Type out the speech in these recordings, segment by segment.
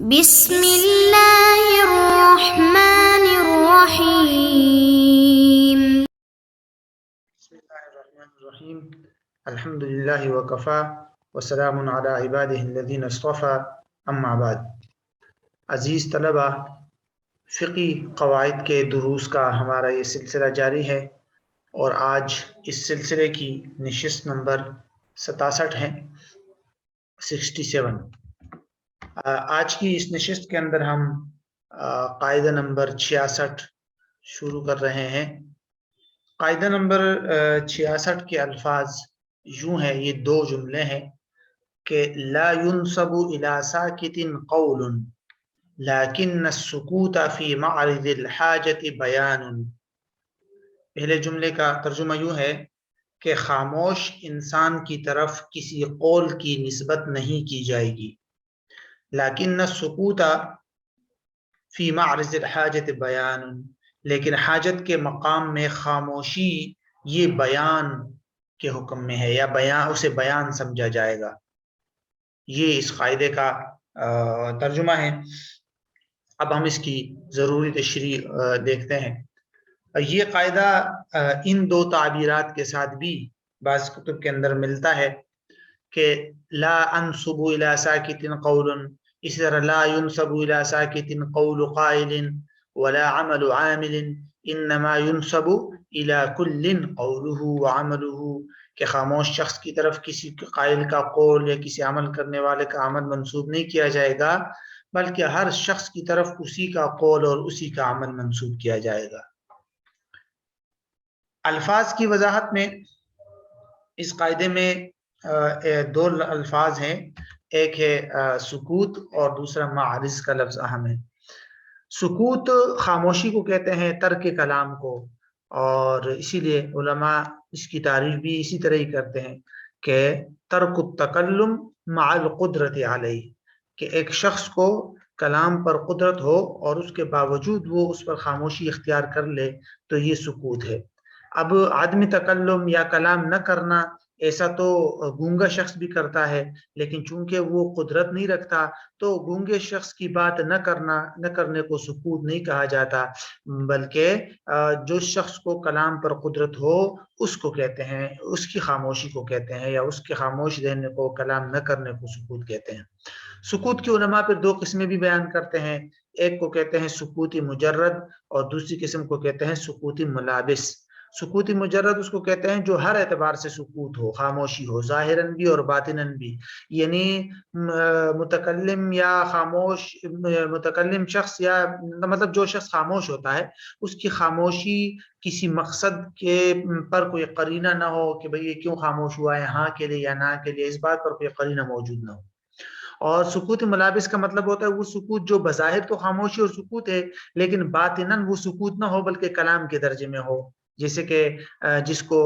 بسم اللہ الرحمن الرحیم. بسم اللہ الرحمن الرحیم. الحمد للہ وکفا وسلام علی عبادہ الذین اصطفى. اما بعد. عزیز طلبہ، فقی قواعد کے دروس کا ہمارا یہ سلسلہ جاری ہے اور آج اس سلسلے کی نشست نمبر 67 ہے، 67. آج کی اس نشست کے اندر ہم قاعدہ نمبر 66 شروع کر رہے ہیں. قاعدہ نمبر 66 کے الفاظ یوں ہیں، یہ دو جملے ہیں کہ لا ينسب الى ساکت قول لیکن السکوت فی معرض الحاجت بیان. پہلے جملے کا ترجمہ یوں ہے کہ خاموش انسان کی طرف کسی قول کی نسبت نہیں کی جائے گی، لیکن السکوت فی معرض الحاجت بیان، لیکن حاجت کے مقام میں خاموشی یہ بیان کے حکم میں ہے، یا اسے بیان سمجھا جائے گا. یہ اس قاعدے کا ترجمہ ہے. اب ہم اس کی ضروری تشریح دیکھتے ہیں. یہ قاعدہ ان دو تعبیرات کے ساتھ بھی بعض کتب کے اندر ملتا ہے کہ لا انسب الى ساکت قول، اسی طرح لا ينسب الى ساکت قول قائل ولا عمل عامل انما ينسب الى كل قوله وعمله، کہ خاموش شخص کی طرف کسی قائل کا قول یا کسی عمل کرنے والے کا عمل منسوب نہیں کیا جائے گا، بلکہ ہر شخص کی طرف اسی کا قول اور اسی کا عمل منسوب کیا جائے گا. الفاظ کی وضاحت میں اس قاعدے میں دو الفاظ ہیں، ایک ہے سکوت اور دوسرا معرض کا لفظ اہم ہے. سکوت خاموشی کو کہتے ہیں، ترک کلام کو، اور اسی لیے علماء اس کی تعریف بھی اسی طرح ہی کرتے ہیں کہ ترک التکلم مع القدرت علیہ، کہ ایک شخص کو کلام پر قدرت ہو اور اس کے باوجود وہ اس پر خاموشی اختیار کر لے تو یہ سکوت ہے. اب عدم تکلم یا کلام نہ کرنا ایسا تو گونگا شخص بھی کرتا ہے، لیکن چونکہ وہ قدرت نہیں رکھتا تو گونگے شخص کی بات نہ کرنے کو سکوت نہیں کہا جاتا، بلکہ جو شخص کو کلام پر قدرت ہو اس کو کہتے ہیں، اس کی خاموشی کو کہتے ہیں، یا اس کے خاموش رہنے کو، کلام نہ کرنے کو سکوت کہتے ہیں. سکوت کی علماء پھر دو قسمیں بھی بیان کرتے ہیں، ایک کو کہتے ہیں سکوتی مجرد اور دوسری قسم کو کہتے ہیں سکوتی ملابس. سکوتی مجرد اس کو کہتے ہیں جو ہر اعتبار سے سکوت ہو، خاموشی ہو، ظاہراً بھی اور باطناً بھی، یعنی متکلم یا خاموش متکلم شخص، یا مطلب جو شخص خاموش ہوتا ہے اس کی خاموشی کسی مقصد کے پر کوئی قرینہ نہ ہو کہ بھئی یہ کیوں خاموش ہوا ہے، ہاں کے لیے یا نہ کے لیے، اس بات پر کوئی قرینہ موجود نہ ہو. اور سکوت ملابس کا مطلب ہوتا ہے وہ سکوت جو بظاہر تو خاموشی اور سکوت ہے لیکن باطناً وہ سکوت نہ ہو بلکہ کلام کے درجے میں ہو، جیسے کہ جس کو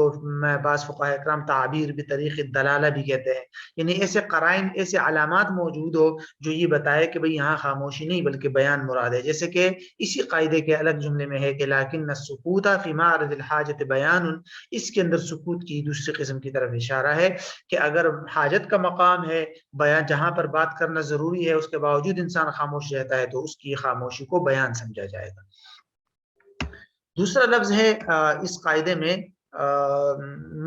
بعض فقہاء کرام تعبیر بطریق الدلالہ بھی کہتے ہیں، یعنی ایسے قرائن، ایسے علامات موجود ہو جو یہ بتائے کہ بھئی یہاں خاموشی نہیں بلکہ بیان مراد ہے. جیسے کہ اسی قاعدے کے الگ جملے میں ہے کہ لیکن السکوت فی معرض الحاجت بیان، اس کے اندر سکوت کی دوسری قسم کی طرف اشارہ ہے کہ اگر حاجت کا مقام ہے، بیان جہاں پر بات کرنا ضروری ہے، اس کے باوجود انسان خاموش رہتا ہے تو اس کی خاموشی کو بیان سمجھا جائے گا. دوسرا لفظ ہے اس قاعدے میں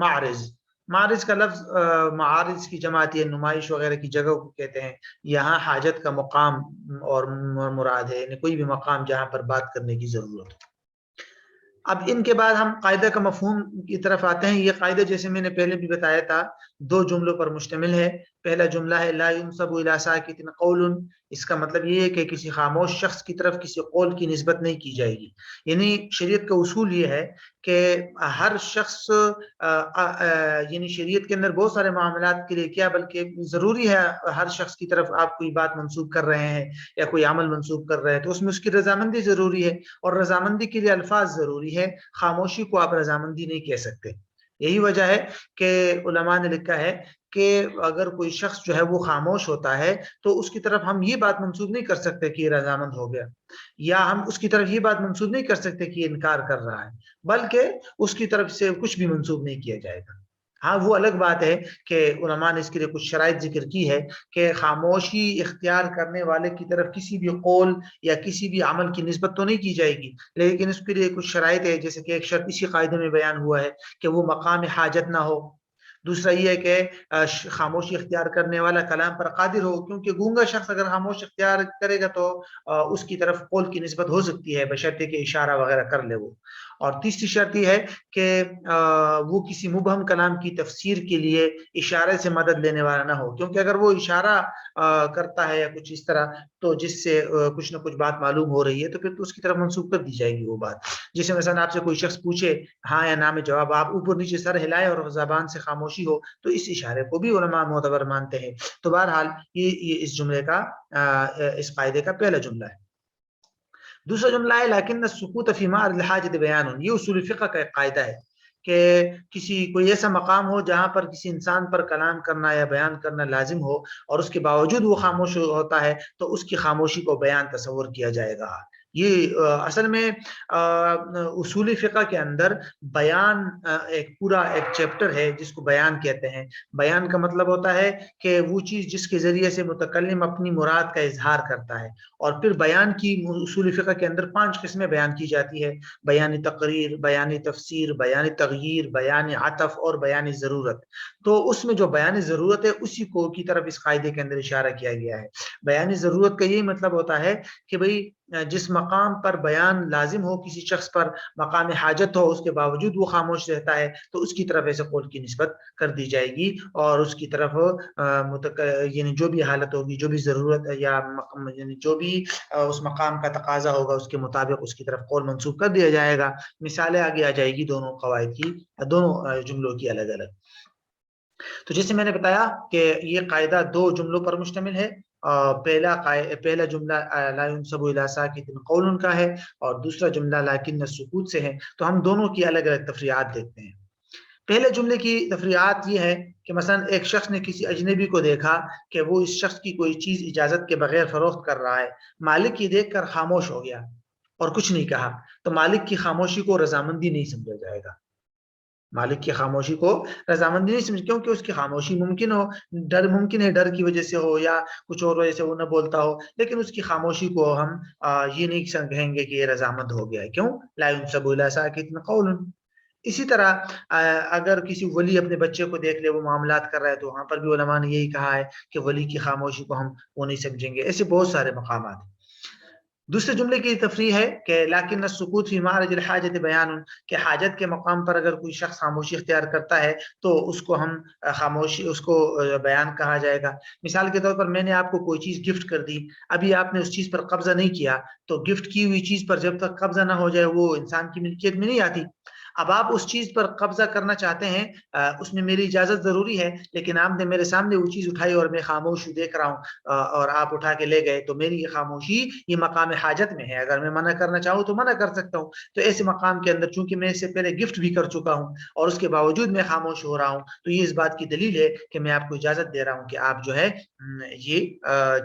معرض. معرض کا لفظ معارض کی جماعت ہے، نمائش وغیرہ کی جگہ کو کہتے ہیں. یہاں حاجت کا مقام اور مراد ہے، یعنی کوئی بھی مقام جہاں پر بات کرنے کی ضرورت ہو. اب ان کے بعد ہم قاعدہ کا مفہوم کی طرف آتے ہیں. یہ قاعدہ جیسے میں نے پہلے بھی بتایا تھا دو جملوں پر مشتمل ہے. پہلا جملہ ہے لا ينسب الى ساکت قول، اس کا مطلب یہ ہے کہ کسی خاموش شخص کی طرف کسی قول کی نسبت نہیں کی جائے گی. یعنی شریعت کا اصول یہ ہے کہ ہر شخص یعنی شریعت کے اندر بہت سارے معاملات کے لیے کیا بلکہ ضروری ہے ہر شخص کی طرف آپ کوئی بات منسوب کر رہے ہیں یا کوئی عمل منسوب کر رہے ہیں تو اس میں اس کی رضامندی ضروری ہے، اور رضامندی کے لیے الفاظ ضروری ہے. خاموشی کو آپ رضامندی نہیں کہہ سکتے. یہی وجہ ہے کہ علماء نے لکھا ہے کہ اگر کوئی شخص جو ہے وہ خاموش ہوتا ہے تو اس کی طرف ہم یہ بات منسوب نہیں کر سکتے کہ یہ رضامند ہو گیا، یا ہم اس کی طرف یہ بات منسوب نہیں کر سکتے کہ یہ انکار کر رہا ہے، بلکہ اس کی طرف سے کچھ بھی منسوب نہیں کیا جائے گا. ہاں وہ الگ بات ہے کہ علماء نے اس کے لیے کچھ شرائط ذکر کی ہے کہ خاموشی اختیار کرنے والے کی طرف کسی بھی قول یا کسی بھی عمل کی نسبت تو نہیں کی جائے گی، لیکن اس کے لیے کچھ شرائط ہے، جیسے کہ ایک شرط اسی قاعدے میں بیان ہوا ہے کہ وہ مقام حاجت نہ ہو، دوسرا یہ ہے کہ خاموشی اختیار کرنے والا کلام پر قادر ہو، کیونکہ گونگا شخص اگر خاموش اختیار کرے گا تو اس کی طرف قول کی نسبت ہو سکتی ہے بشرطے کہ اشارہ وغیرہ کر لے وہ۔ اور تیسری شرط یہ ہے کہ وہ کسی مبہم کلام کی تفسیر کے لیے اشارے سے مدد لینے والا نہ ہو، کیونکہ اگر وہ اشارہ کرتا ہے یا کچھ اس طرح تو جس سے کچھ نہ کچھ بات معلوم ہو رہی ہے تو پھر تو اس کی طرف منسوخ کر دی جائے گی وہ بات۔ جیسے مثلا آپ سے کوئی شخص پوچھے ہاں یا نا میں جواب، آپ اوپر نیچے سر ہلائے اور زبان سے خاموشی ہو، تو اس اشارے کو بھی علماء معتبر مانتے ہیں۔ تو بہرحال یہ اس جملے کا اس قاعدے کا پہلا جملہ ہے۔ دوسرا جملہ ہے لیکن السکوت فی محل الحاجۃ بیان، یہ اصول فقہ کا ایک قاعدہ ہے کہ کسی کوئی ایسا مقام ہو جہاں پر کسی انسان پر کلام کرنا یا بیان کرنا لازم ہو اور اس کے باوجود وہ خاموش ہوتا ہے تو اس کی خاموشی کو بیان تصور کیا جائے گا۔ یہ اصل میں اصول فقہ کے اندر بیان ایک پورا ایک چیپٹر ہے جس کو بیان کہتے ہیں۔ بیان کا مطلب ہوتا ہے کہ وہ چیز جس کے ذریعے سے متکلم اپنی مراد کا اظہار کرتا ہے، اور پھر بیان کی اصول فقہ کے اندر 5 قسمیں بیان کی جاتی ہے: بیان تقریر، بیان تفسیر، بیان تغییر، بیان عطف اور بیان ضرورت۔ تو اس میں جو بیان ضرورت ہے اسی کو کی طرف اس قاعدے کے اندر اشارہ کیا گیا ہے۔ بیان ضرورت کا یہی مطلب ہوتا ہے کہ بھئی جس مقام پر بیان لازم ہو کسی شخص پر، مقام حاجت ہو، اس کے باوجود وہ خاموش رہتا ہے تو اس کی طرف ایسے قول کی نسبت کر دی جائے گی، اور اس کی طرف یعنی جو بھی حالت ہوگی، جو بھی ضرورت ہے یا یعنی جو بھی اس مقام کا تقاضا ہوگا اس کے مطابق اس کی طرف قول منسوخ کر دیا جائے گا۔ مثالیں آگے آ جائے گی دونوں قواعد کی، دونوں جملوں کی الگ الگ۔ تو جیسے میں نے بتایا کہ یہ قاعدہ 2 جملوں پر مشتمل ہے۔ پہلا جملہ لا ينسب الى ساکت قول کا ہے، اور دوسرا جملہ لیکن السکوت سے ہے۔ تو ہم دونوں کی الگ الگ تفریعات دیکھتے ہیں۔ پہلے جملے کی تفریعات یہ ہے کہ مثلا ایک شخص نے کسی اجنبی کو دیکھا کہ وہ اس شخص کی کوئی چیز اجازت کے بغیر فروخت کر رہا ہے، مالک یہ دیکھ کر خاموش ہو گیا اور کچھ نہیں کہا، تو مالک کی خاموشی کو رضامندی نہیں سمجھا جائے گا۔ مالک کی خاموشی کو رضامندی نہیں سمجھ، کیونکہ اس کی خاموشی ممکن ہو، ڈر ممکن ہے، ڈر کی وجہ سے ہو یا کچھ اور وجہ سے وہ نہ بولتا ہو، لیکن اس کی خاموشی کو ہم یہ نہیں کہیں گے کہ یہ رضامند ہو گیا ہے۔ کیوں؟ لا ينسب الى ساکت قول۔ اسی طرح اگر کسی ولی اپنے بچے کو دیکھ لے وہ معاملات کر رہا ہے تو وہاں پر بھی علماء نے یہی کہا ہے کہ ولی کی خاموشی کو ہم وہ نہیں سمجھیں گے۔ ایسے بہت سارے مقامات ہیں۔ دوسرے جملے کی تفریح ہے کہ لیکن السکوت فی معرض الحاجت بیان، کہ حاجت کے مقام پر اگر کوئی شخص خاموشی اختیار کرتا ہے تو اس کو ہم خاموشی اس کو بیان کہا جائے گا۔ مثال کے طور پر میں نے آپ کو کوئی چیز گفٹ کر دی، ابھی آپ نے اس چیز پر قبضہ نہیں کیا، تو گفٹ کی ہوئی چیز پر جب تک قبضہ نہ ہو جائے وہ انسان کی ملکیت میں نہیں آتی۔ اب آپ اس چیز پر قبضہ کرنا چاہتے ہیں، اس میں میری اجازت ضروری ہے، لیکن آپ نے میرے سامنے وہ چیز اٹھائی اور میں خاموش دیکھ رہا ہوں اور آپ اٹھا کے لے گئے، تو میری یہ خاموشی یہ مقام حاجت میں ہے، اگر میں منع کرنا چاہوں تو منع کر سکتا ہوں۔ تو ایسے مقام کے اندر چونکہ میں اس سے پہلے گفٹ بھی کر چکا ہوں اور اس کے باوجود میں خاموش ہو رہا ہوں، تو یہ اس بات کی دلیل ہے کہ میں آپ کو اجازت دے رہا ہوں کہ آپ جو ہے یہ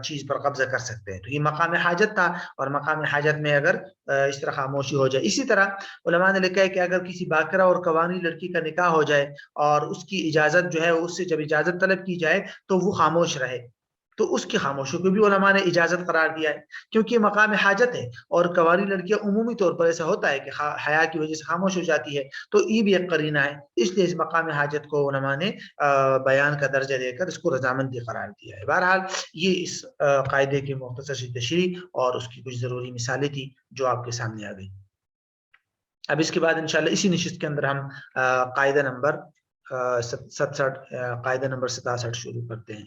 چیز پر قبضہ کر سکتے ہیں۔ تو یہ مقام حاجت تھا، اور مقام حاجت میں اگر اس طرح خاموشی ہو جائے۔ اسی طرح علماء نے لکھا ہے کہ اگر کسی باکرہ اور قوانی لڑکی کا نکاح ہو جائے اور اس کی اجازت جو ہے اس سے جب اجازت طلب کی جائے تو وہ خاموش رہے، تو اس کی خاموشی کو بھی علماء نے اجازت قرار دیا ہے، کیونکہ یہ مقام حاجت ہے، اور قواری لڑکیاں عمومی طور پر ایسا ہوتا ہے کہ حیا کی وجہ سے خاموش ہو جاتی ہے، تو یہ بھی ایک قرینہ ہے، اس لیے اس مقام حاجت کو علماء نے بیان کا درجہ دے کر اس کو رضامندی قرار دیا ہے۔ بہرحال یہ اس قاعدے کی مختصر سی تشریح اور اس کی کچھ ضروری مثالیں تھی جو آپ کے سامنے آ گئی۔ اب اس کے بعد انشاءاللہ اسی نشست کے اندر ہم قاعدہ نمبر 67 شروع کرتے ہیں۔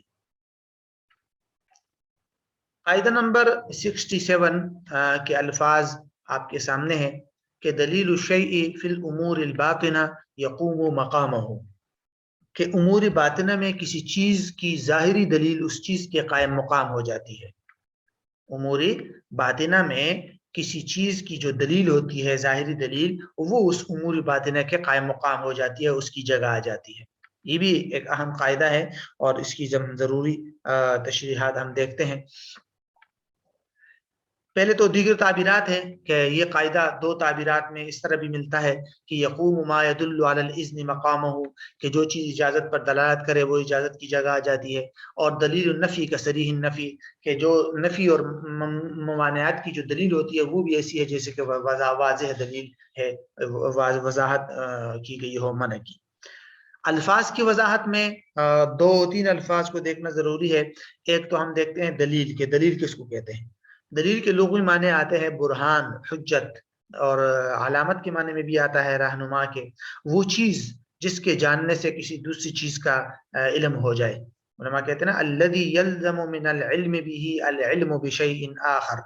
قاعدہ نمبر 67 کے الفاظ آپ کے سامنے ہیں کہ دلیل الشیء فی الامور الباطنہ یقوم مقامہ، کہ امور باطنہ میں کسی چیز کی ظاہری دلیل اس چیز کے قائم مقام ہو جاتی ہے۔ امور باطنہ میں کسی چیز کی جو دلیل ہوتی ہے، ظاہری دلیل، وہ اس امور باطنہ کے قائم مقام ہو جاتی ہے، اس کی جگہ آ جاتی ہے۔ یہ بھی ایک اہم قاعدہ ہے اور اس کی ضروری تشریحات ہم دیکھتے ہیں۔ پہلے تو دیگر تعبیرات ہیں کہ یہ قاعدہ دو تعبیرات میں اس طرح بھی ملتا ہے کہ یقوم ما يدل على الاذن مقامہ، کہ جو چیز اجازت پر دلالت کرے وہ اجازت کی جگہ آ جاتی ہے، اور دلیل النفی کا صریح النفی، کہ جو نفی اور ممانعت کی جو دلیل ہوتی ہے وہ بھی ایسی ہے جیسے کہ واضح دلیل ہے، وضاحت کی گئی ہو منع کی۔ الفاظ کی وضاحت میں دو تین الفاظ کو دیکھنا ضروری ہے۔ ایک تو ہم دیکھتے ہیں دلیل، کہ دلیل کس کو کہتے ہیں۔ دلیل کے لغوی معنی آتے ہیں برہان، حجت، اور علامت کے معنی میں بھی آتا ہے رہنما کے، وہ چیز جس کے جاننے سے کسی دوسری چیز کا علم ہو جائے۔ علماء کہتے ہیں نا الذی یلزم من العلم به العلم بشیء آخر،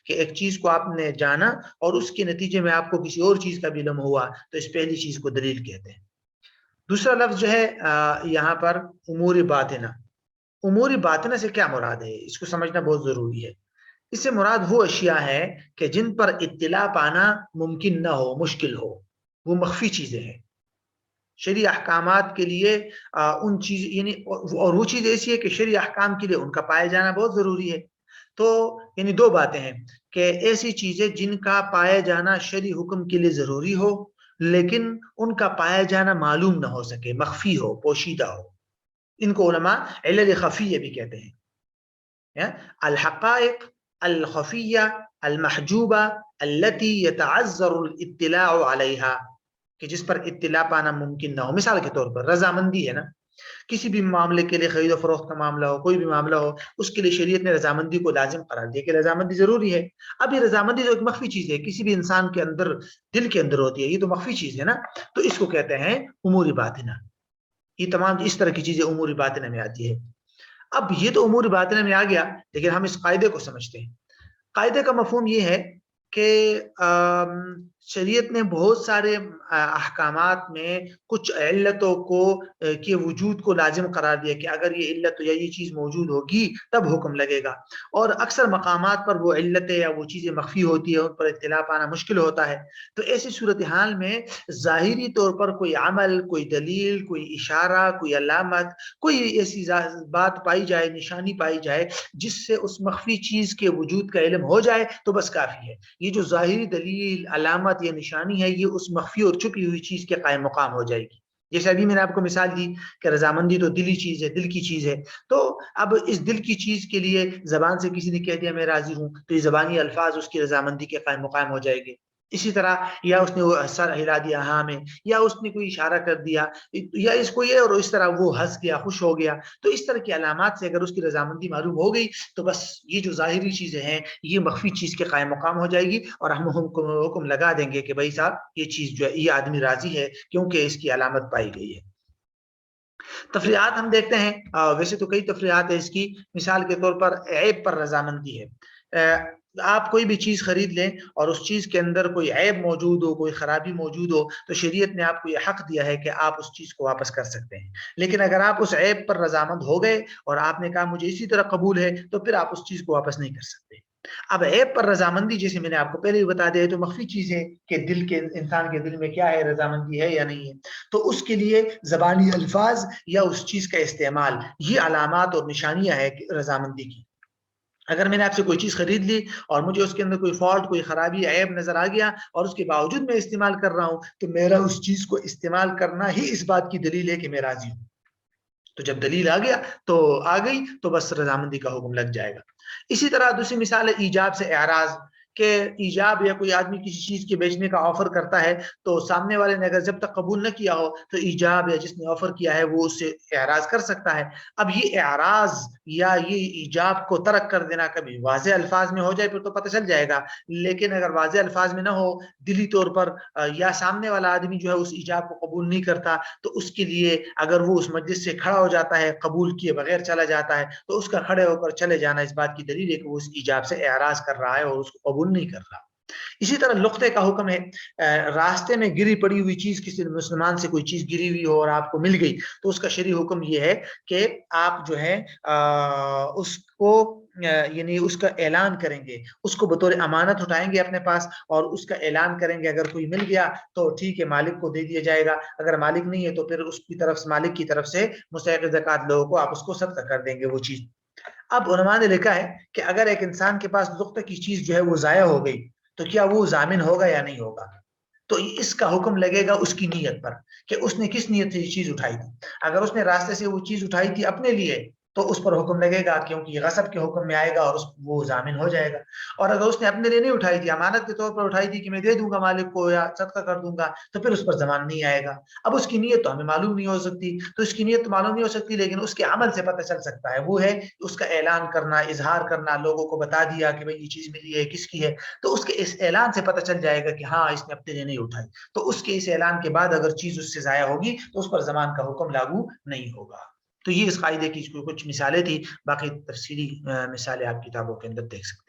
کہ ایک چیز کو آپ نے جانا اور اس کے نتیجے میں آپ کو کسی اور چیز کا بھی علم ہوا، تو اس پہلی چیز کو دلیل کہتے ہیں۔ دوسرا لفظ جو ہے یہاں پر امور باطنہ۔ امور باطنہ سے کیا مراد ہے، اس کو سمجھنا بہت ضروری ہے۔ اس سے مراد وہ اشیاء ہے کہ جن پر اطلاع پانا ممکن نہ ہو، مشکل ہو، وہ مخفی چیزیں ہیں۔ شرعی احکامات کے لیے ان چیز یعنی اور وہ چیز ایسی ہے کہ شرعی احکام کے لیے ان کا پائے جانا بہت ضروری ہے۔ تو یعنی دو باتیں ہیں کہ ایسی چیزیں جن کا پائے جانا شرعی حکم کے لیے ضروری ہو لیکن ان کا پایا جانا معلوم نہ ہو سکے، مخفی ہو، پوشیدہ ہو، ان کو علماء علل خفیہ بھی کہتے ہیں۔ الحقائق الخفیہ المحجوبہ التي يتعذر الاطلاع علیہا، کہ جس پر اطلاع پانا ممکن نہ ہو۔ مثال کے طور پر رضامندی ہے نا، کسی بھی معاملے کے لیے، خرید و فروخت کا معاملہ ہو، کوئی بھی معاملہ ہو، اس کے لیے شریعت نے رضامندی کو لازم قرار دیا کہ رضامندی ضروری ہے۔ اب یہ رضامندی جو ایک مخفی چیز ہے، کسی بھی انسان کے اندر، دل کے اندر ہوتی ہے، یہ تو مخفی چیز ہے نا، تو اس کو کہتے ہیں امور باطنہ۔ یہ تمام اس طرح کی چیزیں امور باطنہ میں آتی ہے۔ اب یہ تو امور باطنہ میں آ گیا، لیکن ہم اس قاعدے کو سمجھتے ہیں۔ قاعدے کا مفہوم یہ ہے کہ شریعت نے بہت سارے احکامات میں کچھ علتوں کو کے وجود کو لازم قرار دیا کہ اگر یہ علت یا یہ چیز موجود ہوگی تب حکم لگے گا، اور اکثر مقامات پر وہ علتیں یا وہ چیزیں مخفی ہوتی ہیں، ان پر اطلاع پانا مشکل ہوتا ہے۔ تو ایسی صورتحال میں ظاہری طور پر کوئی عمل، کوئی دلیل، کوئی اشارہ، کوئی علامت، کوئی ایسی بات پائی جائے، نشانی پائی جائے جس سے اس مخفی چیز کے وجود کا علم ہو جائے تو بس کافی ہے۔ یہ جو ظاہری دلیل، علامت یا نشانی ہے، یہ اس مخفی اور چھپی ہوئی چیز کے قائم مقام ہو جائے گی۔ جیسے ابھی میں نے آپ کو مثال دی کہ رضامندی تو دلی چیز ہے، دل کی چیز ہے، تو اب اس دل کی چیز کے لیے زبان سے کسی نے کہہ دیا میں راضی ہوں، تو یہ زبانی الفاظ اس کی رضامندی کے قائم مقام ہو جائے گے۔ اسی طرح یا اس نے وہ سر ہلا دیا ہاں میں، یا اس نے کوئی اشارہ کر دیا، یا اس کو یہ، اور اس طرح وہ ہنس گیا، خوش ہو گیا، تو اس طرح کی علامات سے اگر اس کی رضامندی معلوم ہو گئی تو بس یہ جو ظاہری چیزیں ہیں یہ مخفی چیز کے قائم مقام ہو جائے گی، اور ہم حکم لگا دیں گے کہ بھائی صاحب یہ چیز جو ہے، یہ آدمی راضی ہے کیونکہ اس کی علامت پائی گئی ہے۔ تفریحات ہم دیکھتے ہیں، ویسے تو کئی تفریحات ہیں اس کی۔ مثال کے طور پر عیب پر رضامندی ہے۔ آپ کوئی بھی چیز خرید لیں اور اس چیز کے اندر کوئی عیب موجود ہو، کوئی خرابی موجود ہو، تو شریعت نے آپ کو یہ حق دیا ہے کہ آپ اس چیز کو واپس کر سکتے ہیں۔ لیکن اگر آپ اس عیب پر رضامند ہو گئے اور آپ نے کہا مجھے اسی طرح قبول ہے، تو پھر آپ اس چیز کو واپس نہیں کر سکتے۔ اب عیب پر رضامندی جیسے میں نے آپ کو پہلے بھی بتا دیا ہے، تو مخفی چیز ہے کہ دل کے انسان کے دل میں کیا ہے، رضامندی ہے یا نہیں ہے، تو اس کے لیے زبانی الفاظ یا اس چیز کا استعمال، یہ علامات اور نشانیاں ہیں رضامندی کی۔ اگر میں نے آپ سے کوئی چیز خرید لی اور مجھے اس کے اندر کوئی فالٹ، کوئی خرابی، عیب نظر آ گیا، اور اس کے باوجود میں استعمال کر رہا ہوں، تو میرا اس چیز کو استعمال کرنا ہی اس بات کی دلیل ہے کہ میں راضی ہوں۔ تو جب دلیل آ گیا تو آ گئی، تو بس رضامندی کا حکم لگ جائے گا۔ اسی طرح دوسری مثال ہے ایجاب سے اعراض، کہ ایجاب یا کوئی آدمی کسی چیز کے بیچنے کا آفر کرتا ہے تو سامنے والے نے اگر جب تک قبول نہ کیا ہو تو ایجاب یا جس نے آفر کیا ہے وہ اس سے اعراض کر سکتا ہے۔ اب یہ اعراض یا یہ ایجاب کو ترک کر دینا کبھی واضح الفاظ میں ہو جائے پھر تو پتہ چل جائے گا، لیکن اگر واضح الفاظ میں نہ ہو، دلی طور پر، یا سامنے والا آدمی جو ہے اس ایجاب کو قبول نہیں کرتا، تو اس کے لیے اگر وہ اس مجلس سے کھڑا ہو جاتا ہے، قبول کیے بغیر چلا جاتا ہے، تو اس کا کھڑے ہو کر چلے جانا اس بات کی دلیل ہے کہ وہ اس ایجاب سے اعراض کر رہا ہے اور اس کو قبول نہیں کر رہا۔ اسی طرح لقطے کا حکم ہے، راستے میں گری پڑی ہوئی چیز، کسی مسلمان سے کوئی چیز گری ہوئی ہو اور آپ کو مل گئی، تو اس کا شرعی حکم یہ ہے کہ آپ جو ہے اس کو یعنی اس کا اعلان کریں گے، اس کو بطور امانت اٹھائیں گے اپنے پاس اور اس کا اعلان کریں گے۔ اگر کوئی مل گیا تو ٹھیک ہے، مالک کو دے دیا جائے گا، اگر مالک نہیں ہے تو پھر اس کی طرف، مالک کی طرف سے مستحق زکوٰۃ لوگوں کو آپ اس کو صدقہ کر دیں گے وہ چیز۔ اب علماء نے لکھا ہے کہ اگر ایک انسان کے پاس لقطہ کی چیز جو ہے وہ ضائع ہو گئی تو کیا وہ ضامن ہوگا یا نہیں ہوگا؟ تو اس کا حکم لگے گا اس کی نیت پر کہ اس نے کس نیت سے یہ چیز اٹھائی تھی۔ اگر اس نے راستے سے وہ چیز اٹھائی تھی اپنے لیے تو اس پر حکم لگے گا کیونکہ یہ غصب کے حکم میں آئے گا اور وہ ضامن ہو جائے گا۔ اور اگر اس نے اپنے لیے نہیں اٹھائی تھی، امانت کے طور پر اٹھائی تھی کہ میں دے دوں گا مالک کو یا صدقہ کر دوں گا، تو پھر اس پر ضمان نہیں آئے گا۔ اب اس کی نیت تو ہمیں معلوم نہیں ہو سکتی، تو اس کی نیت تو معلوم نہیں ہو سکتی، لیکن اس کے عمل سے پتہ چل سکتا ہے، وہ ہے اس کا اعلان کرنا، اظہار کرنا، لوگوں کو بتا دیا کہ بھئی یہ چیز ملی ہے، کس کی ہے، تو اس کے اس اعلان سے پتہ چل جائے گا کہ ہاں اس نے اپنے لیے نہیں اٹھائی۔ تو اس کے اس اعلان کے بعد اگر چیز اس سے ضائع ہوگی تو اس پر ضمان کا حکم لاگو نہیں ہوگا۔ تو یہ اس قاعدے کی کچھ مثالیں تھی، باقی تفصیلی مثالیں آپ کتابوں کے اندر دیکھ سکتے ہیں۔